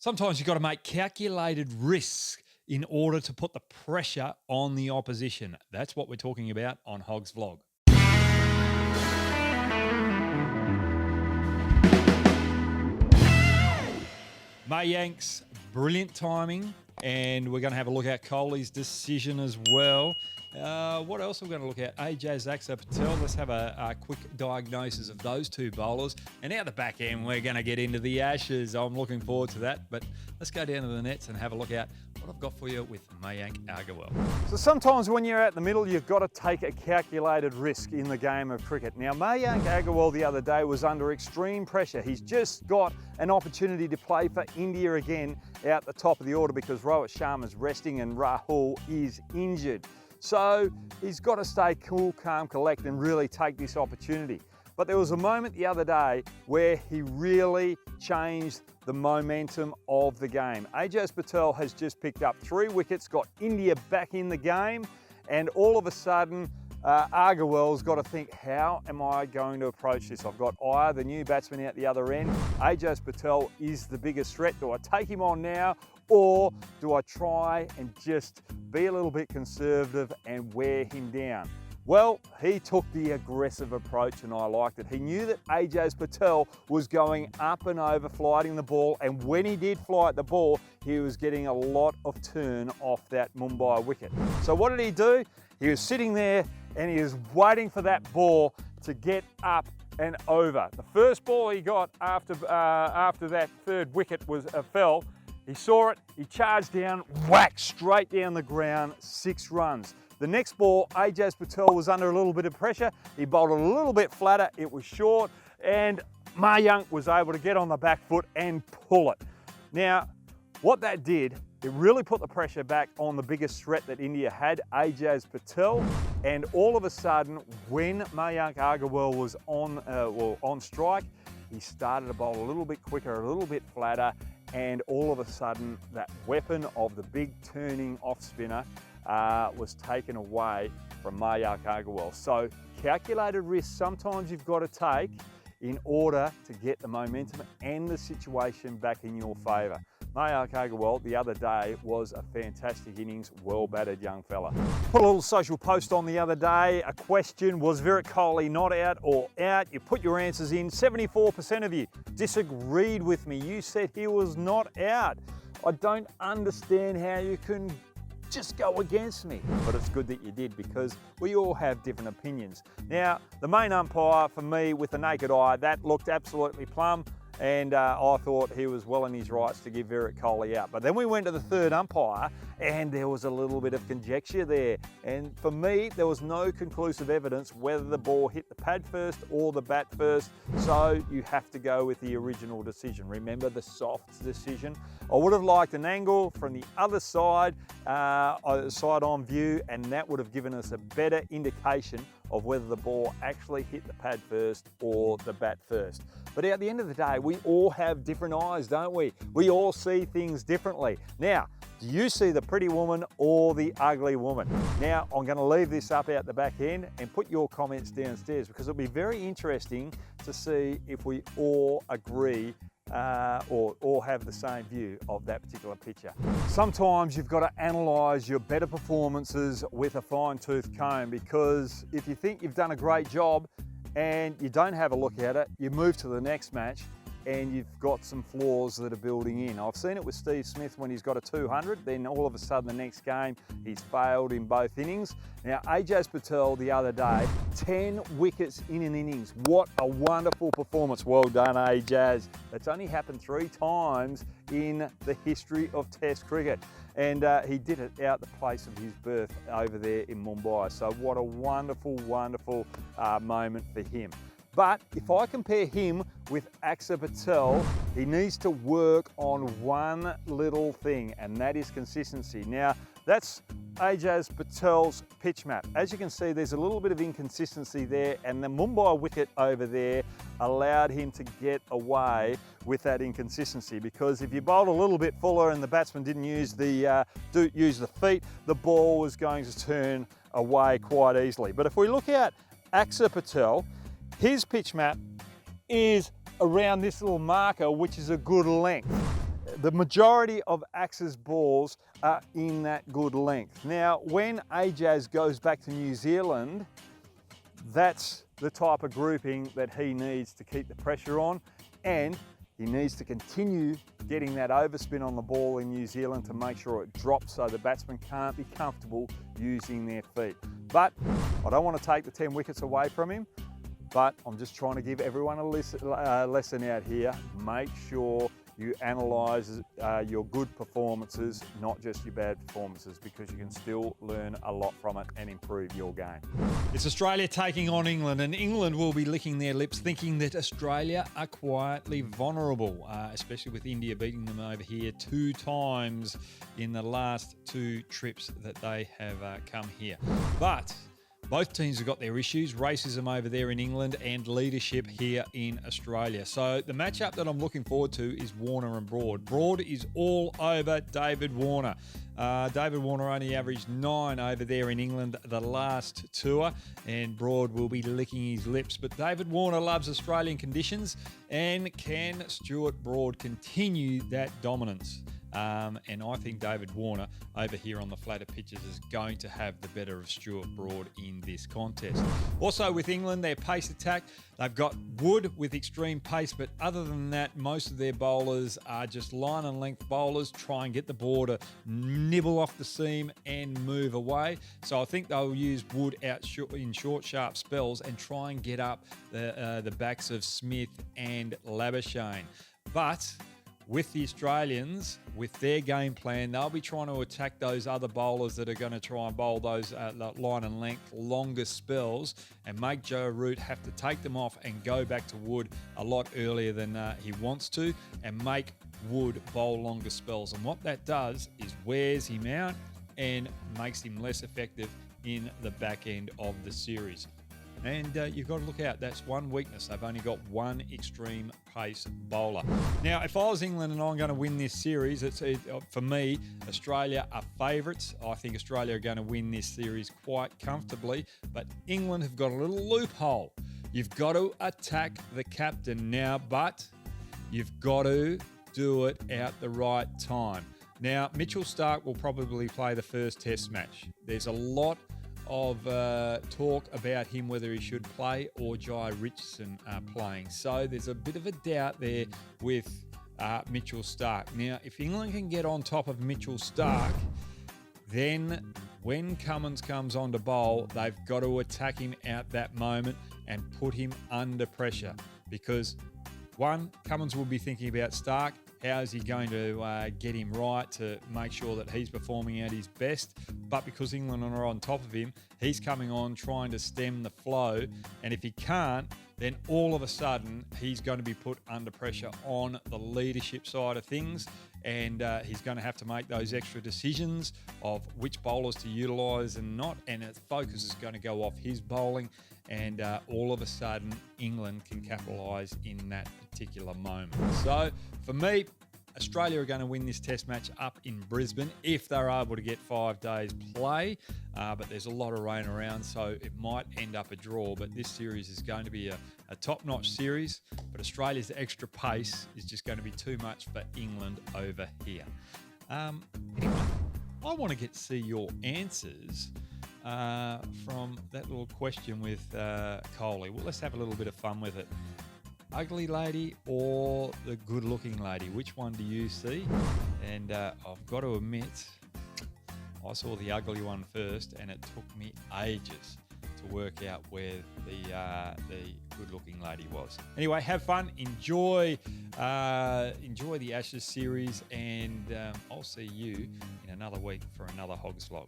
Sometimes you've got to make calculated risks in order to put the pressure on the opposition. That's what we're talking about on Hoggs Vlog. Mayank's brilliant timing, and we're going to have a look at Kohli's decision as well. What else are we going to look at? AJAZ Patel. Let's have a quick diagnosis of those two bowlers. And out the back end, we're going to get into the Ashes. I'm looking forward to that. But let's go down to the nets and have a look at what I've got for you with Mayank Agarwal. So sometimes when you're out the middle, you've got to take a calculated risk in the game of cricket. Now, Mayank Agarwal the other day was under extreme pressure. He's just got an opportunity to play for India again out the top of the order because Rohit Sharma's resting and Rahul is injured. So he's got to stay cool, calm, collect and really take this opportunity. But there was a moment the other day where he really changed the momentum of the game. AJAZ Patel has just picked up 3 wickets, got India back in the game, and all of a sudden, Agarwal's got to think, how am I going to approach this? I've got Iyer, the new batsman, out the other end. AJAZ Patel is the biggest threat. Do I take him on now, or do I try and just be a little bit conservative and wear him down? Well, he took the aggressive approach and I liked it. He knew that AJAZ Patel was going up and over, flighting the ball, and when he did flight the ball, he was getting a lot of turn off that Mumbai wicket. So what did he do? He was sitting there and he was waiting for that ball to get up and over. The first ball he got after that third wicket was fell, he saw it, he charged down, whack, straight down the ground, 6 runs. The next ball, AJAZ Patel was under a little bit of pressure. He bowled it a little bit flatter, it was short, and Mayank was able to get on the back foot and pull it. Now, what that did, it really put the pressure back on the biggest threat that India had, AJAZ Patel, and all of a sudden, when Mayank Agarwal was on strike, he started to bowl a little bit quicker, a little bit flatter, and all of a sudden, that weapon of the big turning off spinner was taken away from Mayank Agarwal. So calculated risks sometimes you've got to take in order to get the momentum and the situation back in your favour. Mayank Agarwal the other day was a fantastic innings, well battered young fella. Put a little social post on the other day, a question, was Virat Kohli not out or out? You put your answers in, 74% of you disagreed with me. You said he was not out. I don't understand how you can just go against me. But it's good that you did because we all have different opinions. Now, the main umpire for me with the naked eye, that looked absolutely plumb. And I thought he was well in his rights to give Virat Kohli out. But then we went to the third umpire and there was a little bit of conjecture there. And for me, there was no conclusive evidence whether the ball hit the pad first or the bat first. So you have to go with the original decision. Remember the soft decision? I would have liked an angle from the other side, side on view, and that would have given us a better indication of whether the ball actually hit the pad first or the bat first. But at the end of the day, we all have different eyes, don't we? We all see things differently. Now, do you see the pretty woman or the ugly woman? Now, I'm going to leave this up out the back end and put your comments downstairs because it'll be very interesting to see if we all agree or all have the same view of that particular picture. Sometimes you've got to analyse your better performances with a fine-tooth comb because if you think you've done a great job and you don't have a look at it, you move to the next match and you've got some flaws that are building in. I've seen it with Steve Smith when he's got a 200, then all of a sudden the next game he's failed in both innings. Now AJAZ Patel the other day, 10 wickets in an innings. What a wonderful performance. Well done AJAZ. It's only happened 3 times in the history of Test cricket. And he did it out the place of his birth over there in Mumbai. So what a wonderful, wonderful moment for him. But if I compare him with AJAZ Patel, he needs to work on one little thing, and that is consistency. Now, that's AJAZ Patel's pitch map. As you can see, there's a little bit of inconsistency there, and the Mumbai wicket over there allowed him to get away with that inconsistency, because if you bowled a little bit fuller and the batsman didn't use the feet, the ball was going to turn away quite easily. But if we look at AJAZ Patel, his pitch map is around this little marker, which is a good length. the majority of AJAZ balls are in that good length. Now, when AJAZ goes back to New Zealand, that's the type of grouping that he needs to keep the pressure on, and he needs to continue getting that overspin on the ball in New Zealand to make sure it drops so the batsman can't be comfortable using their feet. But I don't want to take the 10 wickets away from him, but I'm just trying to give everyone a lesson out here. Make sure you analyse your good performances, not just your bad performances, because you can still learn a lot from it and improve your game. It's Australia taking on England, and England will be licking their lips thinking that Australia are quietly vulnerable, especially with India beating them over here 2 times in the last 2 trips that they have come here. But both teams have got their issues, racism over there in England and leadership here in Australia. So the matchup that I'm looking forward to is Warner and Broad. Broad is all over David Warner. David Warner only averaged 9 over there in England the last tour, and Broad will be licking his lips. But David Warner loves Australian conditions, and can Stuart Broad continue that dominance? And I think David Warner over here on the flatter pitches is going to have the better of Stuart Broad in this contest. Also with England, their pace attack, they've got Wood with extreme pace, but other than that, most of their bowlers are just line and length bowlers, try and get the ball to nibble off the seam and move away. So I think they'll use Wood out in short, sharp spells and try and get up the backs of Smith and Labuschagne. But with the Australians, with their game plan, they'll be trying to attack those other bowlers that are going to try and bowl those line and length, longer spells, and make Joe Root have to take them off and go back to Wood a lot earlier than he wants to, and make Wood bowl longer spells. And what that does is wears him out and makes him less effective in the back end of the series. And you've got to look out. That's one weakness. They've only got one extreme pace bowler. Now, if I was England and I'm going to win this series, for me, Australia are favourites. I think Australia are going to win this series quite comfortably. But England have got a little loophole. You've got to attack the captain now, but you've got to do it at the right time. Now, Mitchell Starc will probably play the first test match. There's a lot of talk about him, whether he should play or Jai Richardson playing. So there's a bit of a doubt there with Mitchell Starc. Now, if England can get on top of Mitchell Starc, then when Cummins comes on to bowl, they've got to attack him at that moment and put him under pressure. Because, one, Cummins will be thinking about Starc. How is he going to get him right to make sure that he's performing at his best? But because England are on top of him, he's coming on trying to stem the flow. And if he can't, then all of a sudden he's going to be put under pressure on the leadership side of things. And he's going to have to make those extra decisions of which bowlers to utilise and not. And its focus is going to go off his bowling. And all of a sudden, England can capitalise in that particular moment. So, for me, Australia are going to win this test match up in Brisbane if they're able to get 5 days play. But there's a lot of rain around, so it might end up a draw. But this series is going to be a top-notch series. But Australia's extra pace is just going to be too much for England over here. Anyway, I want to get to see your answers from that little question with Kohli. Well, let's have a little bit of fun with it. Ugly lady or the good-looking lady? Which one do you see? And I've got to admit, I saw the ugly one first, and it took me ages to work out where the good-looking lady was. Anyway, have fun, enjoy the Ashes series, and I'll see you in another week for another Hoggs vlog.